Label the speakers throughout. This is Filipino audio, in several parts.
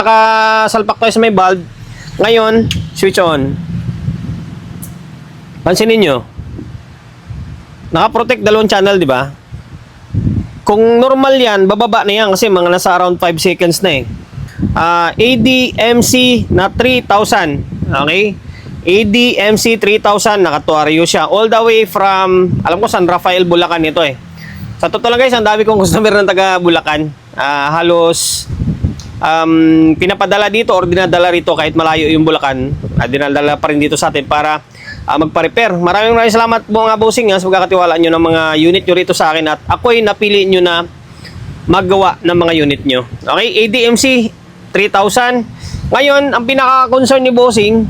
Speaker 1: Nakasalpak tayo sa may bulb. Ngayon, switch on. Pansinin nyo. Naka-protect dalawang channel, di ba? Kung normal yan, bababa na yan kasi mga nasa around 5 seconds na eh. ADMC na 3,000. Okay? ADMC 3,000. Nakatuaryo siya. All the way from, alam ko San Rafael, Bulacan ito eh. Sa totoo lang guys, ang dami kong customer ng taga Bulacan. Halos pinapadala dito or dinadala rito kahit malayo yung Bulacan. Dinadala pa rin dito sa atin para magpa-repair. Maraming salamat mga bossing sa pagkakatiwala nyo ng mga unit nyo rito sa akin at ako'y napili nyo na maggawa ng mga unit nyo. Okay, ADMC 3,000. Ngayon, ang pinaka-concern ni bossing,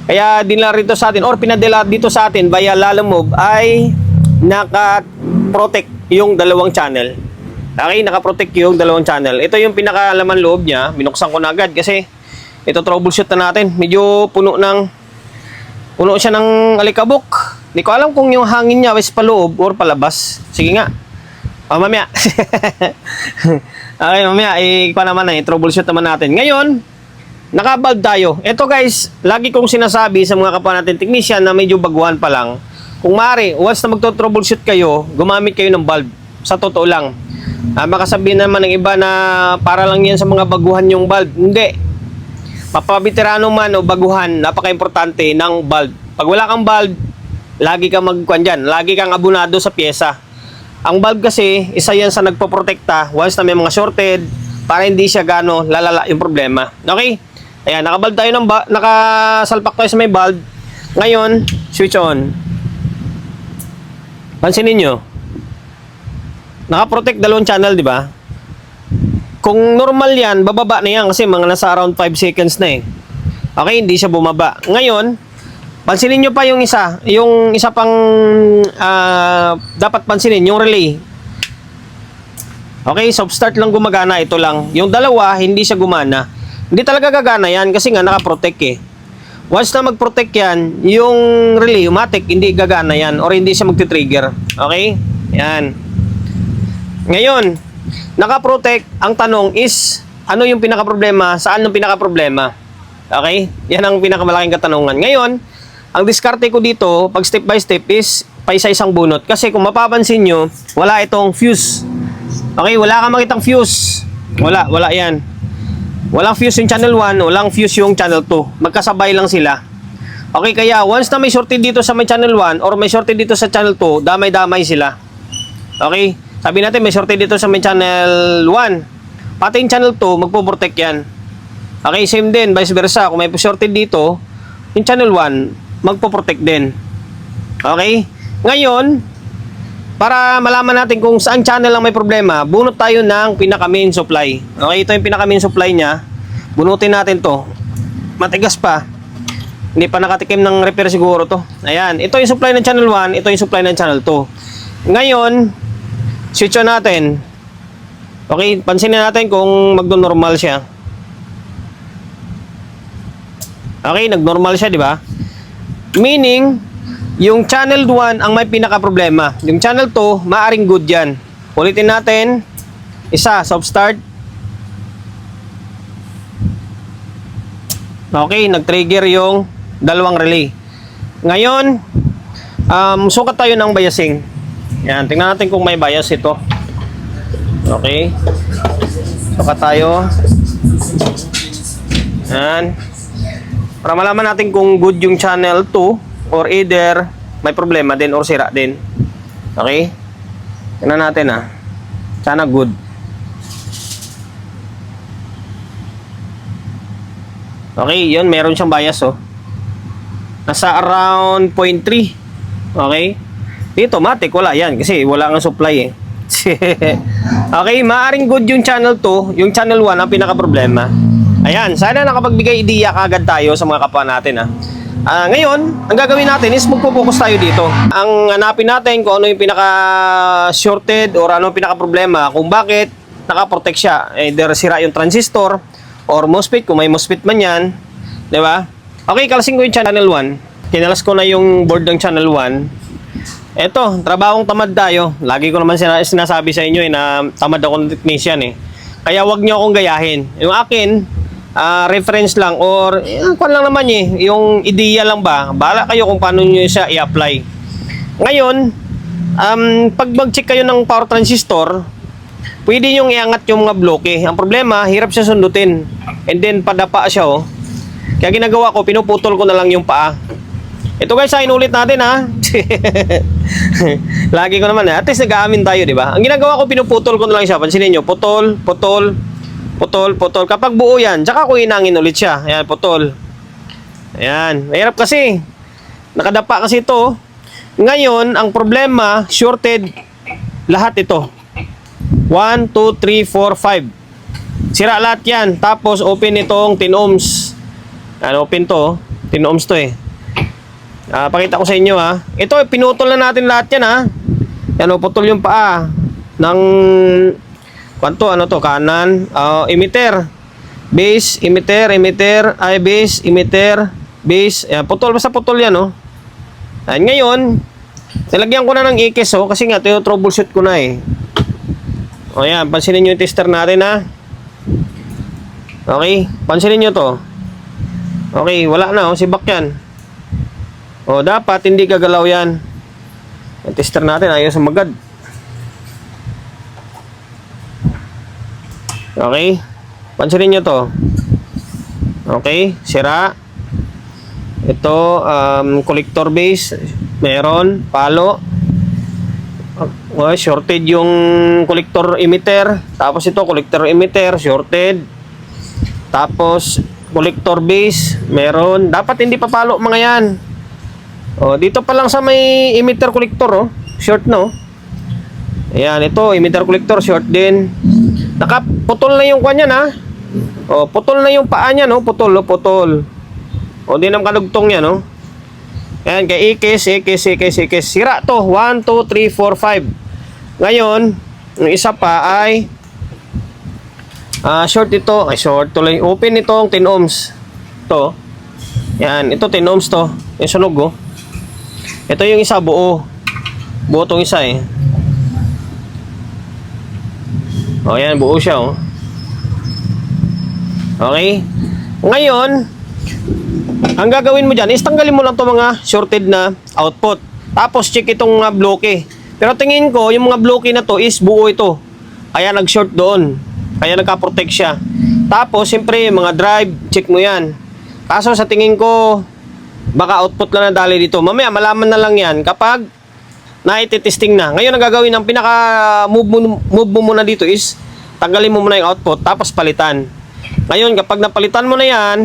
Speaker 1: kaya dinala rito sa atin or pinadala dito sa atin via Lalamove ay naka-protect yung dalawang channel. Okay, naka-protect yung dalawang channel. Ito yung pinakalaman loob niya. Binuksan ko na agad kasi ito troubleshoot na natin. Medyo puno siya ng alikabok. Hindi ko alam kung yung hangin niya is paloob or palabas. Sige nga. Mamaya. Okay, mamaya. Ikaw naman troubleshoot naman natin. Ngayon, naka-bulb tayo. Ito guys, lagi kong sinasabi sa mga kapwa natin technician na medyo baguhan pa lang. Kung maaari, once na magto-troubleshoot kayo, gumamit kayo ng bulb. Sa totoo lang. Makasabihin naman ng iba na para lang yan sa mga baguhan yung bulb. Hindi. Mapabitirano man o baguhan, napaka-importante ng bulb. Pag wala kang bulb, lagi kang magkuhan dyan. Lagi kang abunado sa pyesa. Ang bulb kasi, isa yan sa nagpoprotekta once na may mga shorted para hindi siya gano lalala yung problema. Okay? Ayan, nakabalb tayo nakasalpak tayo sa may bulb. Ngayon, switch on. Pansinin nyo. Naka-protect dalawang channel, di ba? Kung normal yan, bababa na yan kasi mga nasa around 5 seconds na eh. Okay, hindi siya bumaba. Ngayon, pansinin nyo pa yung isa pang dapat pansinin, yung relay. Okay, soft start lang gumagana, ito lang. Yung dalawa, hindi siya gumana. Hindi talaga gagana yan kasi nga naka-protect eh. Once na mag-protect yan, yung relay, matic, hindi gagana yan or hindi siya magti-trigger. Okay? Yan. Ngayon, naka-protect, ang tanong is, ano yung pinaka-problema? Saan yung pinaka-problema? Okay? Yan ang pinakamalaking katanungan. Ngayon, ang diskarte ko dito, pag step by step is, paisa-isang bunot. Kasi kung mapapansin nyo, wala itong fuse. Okay? Wala kang makitang fuse. Wala yan. Walang fuse yung channel 1, walang fuse yung channel 2. Magkasabay lang sila. Okay, kaya once na may shorted dito sa may channel 1 or may shorted dito sa channel 2, damay-damay sila. Okay? Sabi natin may shorted dito sa may channel 1. Pati yung channel 2, magpo-protect yan. Okay, same din, vice versa. Kung may shorted dito, yung channel 1, magpo-protect din. Okay? Ngayon, para malaman natin kung saan channel lang may problema, bunot tayo ng pinaka-main supply. Okay, ito yung pinaka-main supply niya. Bunutin natin to. Matigas pa. Hindi pa nakatikim ng repair siguro to. Ayan, ito yung supply ng channel 1, ito yung supply ng channel 2. Ngayon, switch on natin. Okay, pansinin natin kung magno-normal siya. Okay, nag-normal siya, di ba? Meaning, yung channel 1 ang may pinaka-problema. Yung channel 2, maaring good yan. Ulitin natin. Isa, soft start. Okay, nag-trigger yung dalawang relay. Ngayon, sukat tayo ng biasing. Yan, tingnan natin kung may bias ito. Okay. Sukat tayo. Yan. Para malaman natin kung good yung channel 2 or either may problema din or sira din. Okay? Tingnan natin Sana good. Okay, yun. Meron siyang bias Nasa around 0.3. Okay? Dito, matik. Wala yan. Kasi wala nga supply Okay, maaring good yung channel 2. Yung channel 1 ang pinaka-problema. Ayan. Sana nakapagbigay ideya kagad tayo sa mga kapwa natin ngayon, ang gagawin natin is magpo-focus tayo dito. Ang hanapin natin kung ano yung pinaka-shorted or ano yung pinaka-problema, kung bakit naka-protect siya. Either sira yung transistor or MOSFET, kung may MOSFET man yan. Diba? Okay, kalasing ko yung channel 1. Kinalas ko na yung board ng channel 1. Eto, trabahong tamad tayo. Lagi ko naman sinasabi sa inyo na tamad ako ng technician Kaya wag nyo akong gayahin. Yung akin, reference lang or kung lang naman yung ideya lang ba. Bahala kayo kung paano nyo siya i-apply. Ngayon, pag mag-check kayo ng power transistor, pwede nyo iangat yung mga bloke. Ang problema, hirap siya sundutin. And then, padapa siya, oh. Kaya ginagawa ko, pinuputol ko na lang yung paa. Ito guys, inulit natin, ha. Lagi ko naman, at least nag-aamin tayo, di ba? Ang ginagawa ko, pinuputol ko na lang siya. Pansinin nyo, putol, putol, putol, putol. Kapag buo yan, tsaka ko inangin ulit siya. Ayan, putol. Ayan, mahirap kasi. Nakadapa kasi ito. Ngayon, ang problema, shorted lahat ito. 1, 2, 3, 4, 5. Sira lahat yan. Tapos, open itong 10 ohms. Ano, open to. 10 ohms to eh. Pakita ko sa inyo ha. Ito, pinutol na natin lahat yan ha. Yan o, putol yung paa ng kwanto, ano to, kanan, emitter, base, emitter, emitter, ay base, emitter, base. Yan, putol, basta putol yan o. Yan, ngayon, nilagyan ko na ng ikis o, kasi nga, troubleshoot ko na eh. O yan, pansinin nyo yung tester natin ha. Okay, pansinin nyo to. Okay, wala na o, sibak yan. O, dapat hindi gagalaw yan. Yung tester natin, ayaw sumagad. Okay, pansinin nyo to. Okay, sira. Ito, collector base. Meron, palo. Shorted yung collector emitter. Tapos ito, collector emitter, shorted. Tapos, collector base, meron. Dapat hindi papalo mga yan. O, dito pa lang sa may emitter collector, oh. Short, no? Ayan, ito, emitter collector, short din. Nakaputol na yung kanya na. O, putol na yung paa niya, no? Putol, oh, putol. O, di nang kadugtong yan, no? Ayan, kay ikis. Sira to. 1, 2, 3, 4, 5. Ngayon, yung isa pa ay short ito. Ay, short tuloy. Open itong 10 ohms. Ito. Yan, ito 10 ohms to. Yung sunog, oh. Ito yung isa, buo. Buo tong isa, eh. O, yan, buo siya, oh. Okay? Ngayon, ang gagawin mo dyan is tanggalin mo lang itong mga shorted na output. Tapos, check itong mga bloke. Pero tingin ko, yung mga bloke na to is buo ito. Kaya nag-short doon. Kaya nagka-protect siya. Tapos, siyempre, mga drive, check mo yan. Kaso, sa tingin ko, baka output lang na dali dito. Mamaya, malaman na lang yan kapag na-testing na. Ngayon, ang gagawin ng pinaka-move mo muna dito is tanggalin mo muna yung output, tapos palitan. Ngayon, kapag napalitan mo na yan,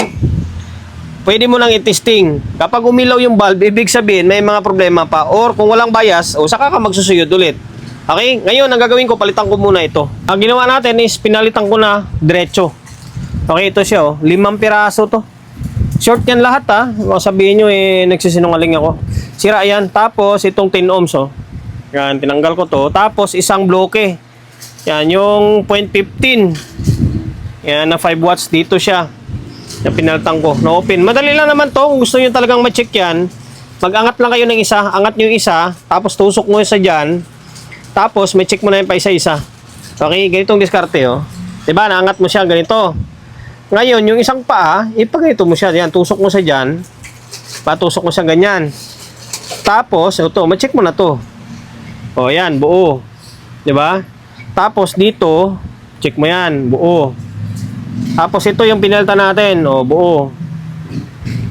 Speaker 1: pwede mo nang i-testing. Kapag umilaw yung valve, ibig sabihin may mga problema pa. Or kung walang bias, o saka ka magsusuyod ulit. Okay? Ngayon, ang gagawin ko, palitan ko muna ito. Ang ginawa natin is pinalitan ko na diretso. Okay, ito siya, oh. 5 piraso to. Short yan lahat, ha. Sabihin nyo, nagsisinungaling ako. Sira yan. Tapos, itong 10 ohms, oh. Yan, tinanggal ko to. Tapos, isang bloke. Yan, yung 0.15. Yan, na 5 watts. Dito siya. Yan, pinalitan ko. Na-open. Madali lang naman to. Kung gusto nyo talagang ma-check yan, mag-angat lang kayo ng isa. Angat nyo yung isa. Tapos, tusok mo isa dyan. Tapos, may check mo na yung pa isa-isa. Okay, ganitong diskarte, oh. Diba, naangat mo siya ganito. Ngayon, yung isang paa, ipagito mo siya. Yan, tusok mo sa dyan. Patusok mo siya ganyan. Tapos, ito, ma-check mo na to. O, yan, buo. Diba? Tapos, dito, check mo yan, buo. Tapos, ito yung pinalitan natin. O, buo.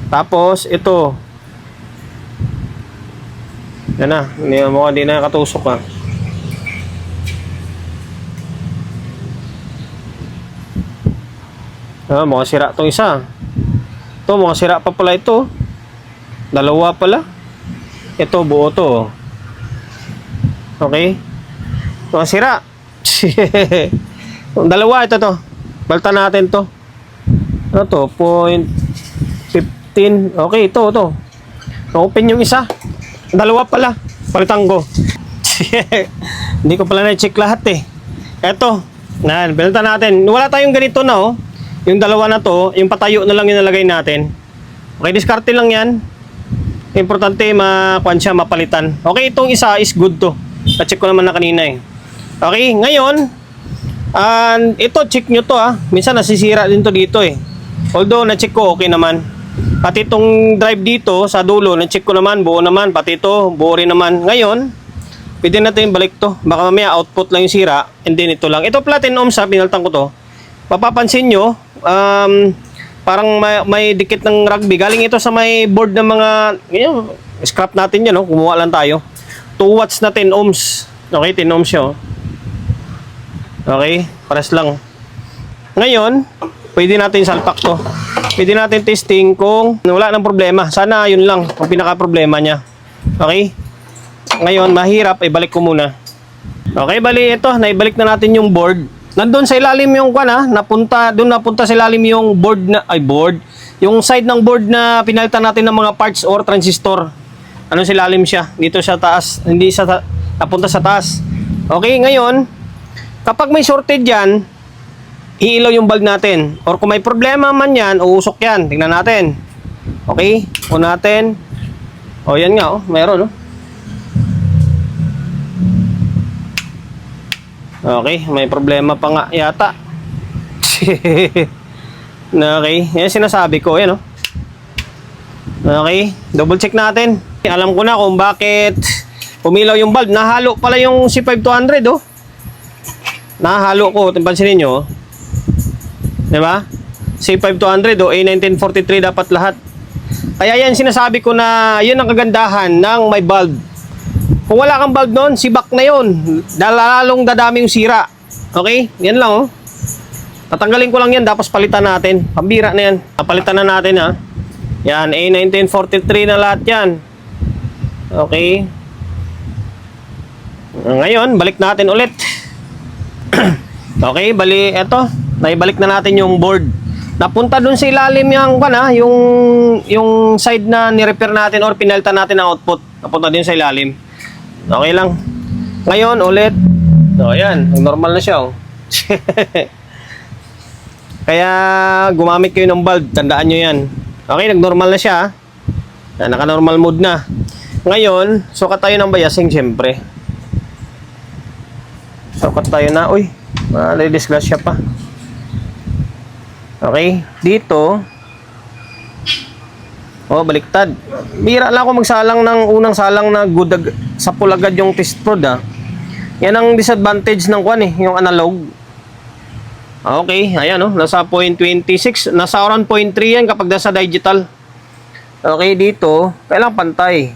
Speaker 1: Tapos, ito. Yan na. Hindi na nakatusok, ha. Mukhang sira itong isa. Ito, mukhang sira pa pala ito. Dalawa pala. Ito, buo to. Okay? Mukhang sira. Dalawa, ito to. Balta natin to. Ano to? 0.15. Okay, ito. Open yung isa. Dalawa pala. Palitan ko. Hindi ko pala na-check lahat eh. Ito. Balta natin. Wala tayong ganito na, oh. Yung dalawa na to, yung patayo na lang yung nalagay natin. Okay, diskarte lang yan. Importante makuan siya, mapalitan. Okay, itong isa is good to. Na-check ko naman na kanina eh. Okay, ngayon, ito, check nyo to ah. Minsan nasisira din to dito eh. Although, na-check ko, okay naman. Pati itong drive dito, sa dulo, na-check ko naman, buo naman. Pati ito, buo rin naman. Ngayon, pwede natin balik to. Baka mamaya output lang yung sira, and then ito lang. Ito platinum sa, pinaltan ko to. Papapansin nyo, parang may dikit ng rugby. Galing ito sa may board ng mga, yun, scrap natin yan, no? Kumuha lang tayo. 2 watts na 10 ohms. Okay, 10 ohms yun. Okay, pares lang. Ngayon, pwede natin salpak to. Pwede natin testing kung wala ng problema. Sana yun lang ang pinaka-problema niya. Okay? Ngayon, mahirap. Ibalik ko muna. Okay, bali ito. Naibalik na natin yung board. Nandun sa ilalim yung napunta sa ilalim yung board. Yung side ng board na pinalitan natin ng mga parts or transistor. Ano sa ilalim siya? Dito sa taas. Hindi sa napunta sa taas. Okay, ngayon, kapag may shorted yan, iilaw yung bulb natin. Or kung may problema man yan, uusok yan. Tingnan natin. Okay? O natin. O yan nga, mayroon, Okay, may problema pa nga yata. Okay, yan sinasabi ko, yan Okay, double check natin. Alam ko na kung bakit umilaw yung bulb. Nahalo pala yung C5200, Nahalo ko, pansinin nyo, diba? C5200 A1943 dapat lahat. Kaya yan sinasabi ko na yun ang kagandahan ng may bulb. Kung wala kang bulb nun, sibak na yun. Lalong dadami yung sira. Okay? Yan lang Tatanggalin ko lang yan, tapos palitan natin. Pambira na yan. Palitan na natin Yan, A1943 na lahat yan. Okay? Ngayon, balik natin ulit. Okay, bali, eto. Naibalik na natin yung board. Napunta dun sa ilalim yung side na ni-repair natin or pinalitan natin ang output. Napunta din sa ilalim. Okay lang. Ngayon, ulit. Ayan, normal na siya, Kaya, gumamit kayo ng bulb. Tandaan nyo yan. Okay, nag-normal na siya, naka-normal mode na. Ngayon, sukat tayo ng biasing, syempre. Sukat tayo na. Uy, disgrasya pa. Okay, dito. Baliktad. Bira lang ako magsalang ng unang salang na good sa pulagad yung test prod, Yan ang disadvantage ng yung analog. Okay, ayan nasa 0.26, nasa around 0.3 yan kapag nasa digital. Okay, dito, kailangan pantay.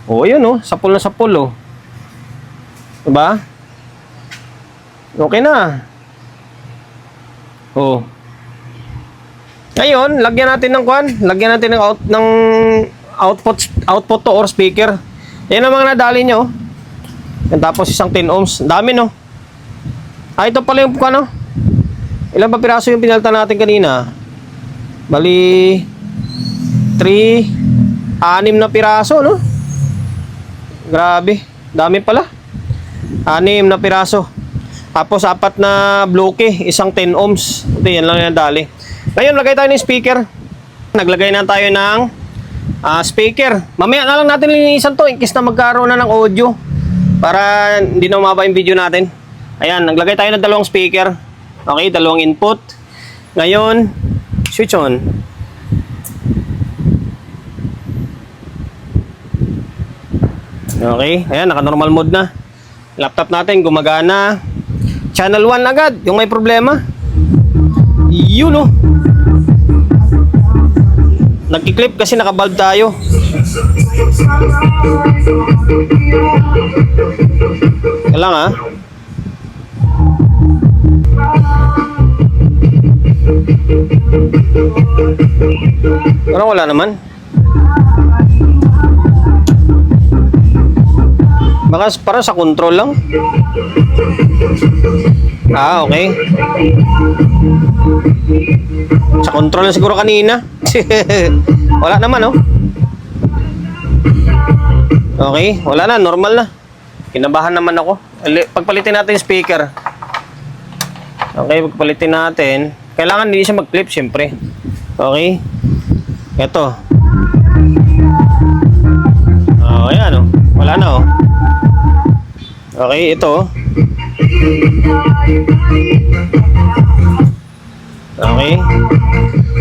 Speaker 1: Yun sapul na sapul, Diba? Okay na. Ngayon, lagyan natin ng lagyan natin ng output to or speaker. Yan ang mga nadali nyo. Yan, tapos isang 10 ohms. Dami, ito pala yung ilan ba piraso yung pinalitan natin kanina? Bali 6 na piraso, Grabe, dami pala. 6 na piraso. Tapos 4 na bloke, isang 10 ohms. Ito, yan lang yung dali. Ngayon, lagay tayo ng speaker. Naglagay na tayo ng speaker. Mamaya na lang natin linisan to in case na magkaroon na ng audio para hindi na umaba yung video natin. Ayan, naglagay tayo ng 2 speaker. Okay, 2 input. Ngayon, switch on. Okay, ayan, naka-normal mode na. Laptop natin gumagana. Channel 1 agad, yung may problema. Yun, nagki-clip kasi naka-bulb tayo. Kailangan, Parang wala naman. Baka parang sa control lang. Okay. Sa control lang siguro kanina. Wala naman, Okay, wala na, normal na. Kinabahan naman ako. Pagpalitin natin yung speaker. Okay, pagpalitin natin. Kailangan hindi siya mag-clip, syempre. Okay. Ito. Ayan, wala na, Okay, ito. Okay.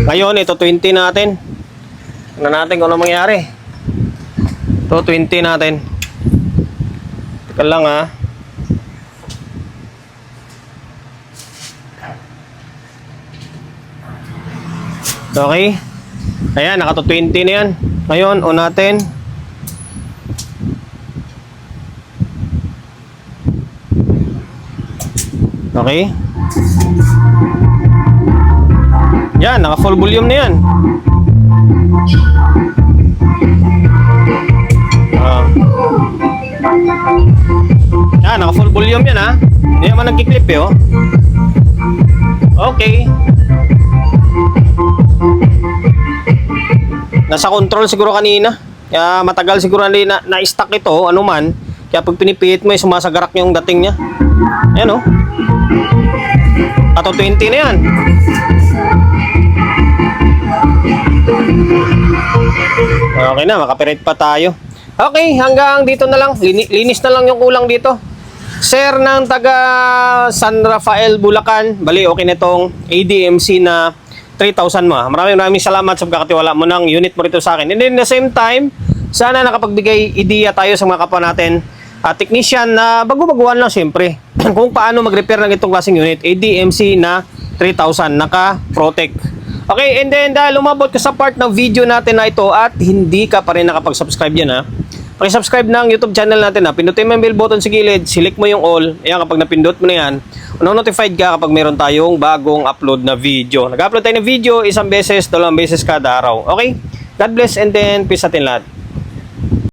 Speaker 1: Ngayon, ito 20 natin. Tignan natin kung ano mangyari. Ito 20 natin. Teka lang ha. Okay. Ayan, naka 20 na yan. Ngayon, on natin. Okay. Yan, naka full volume na yan. Yan, naka full volume yan ha. Hindi naman nagkiklip eh oh. Okay. Nasa control siguro kanina. Kaya matagal siguro na-stuck ito, ano man. Kaya pag pinipihit mo, sumasagarak yung dating niya. Ayan oh. Ato 20 na yan. Okay na, makapirate pa tayo. Okay, hanggang dito na lang. Linis na lang yung kulang dito. Sir ng taga San Rafael, Bulacan. Bali, okay na itong ADMC na 3,000 mo. Maraming salamat sa pagkakatiwala mo ng unit mo rito sa akin. And then, at the same time, sana nakapagbigay idea tayo sa mga kapwa natin technician na bago-baguhan lang siyempre kung paano mag-repair ng itong klaseng unit. ADMC na 3,000 naka-protect. Okay, and then dahil umabot ka sa part ng video natin na ito at hindi ka pa rin nakapag-subscribe yan ha, paki-subscribe ng YouTube channel natin ha, pindutin mo yung bell button sa gilid, select mo yung all. Ayan, kapag napindot mo na yan, notified ka kapag meron tayong bagong upload na video. Nag-upload tayo ng video isang beses, dalawang beses kada araw. Okay, God bless and then peace atin lahat.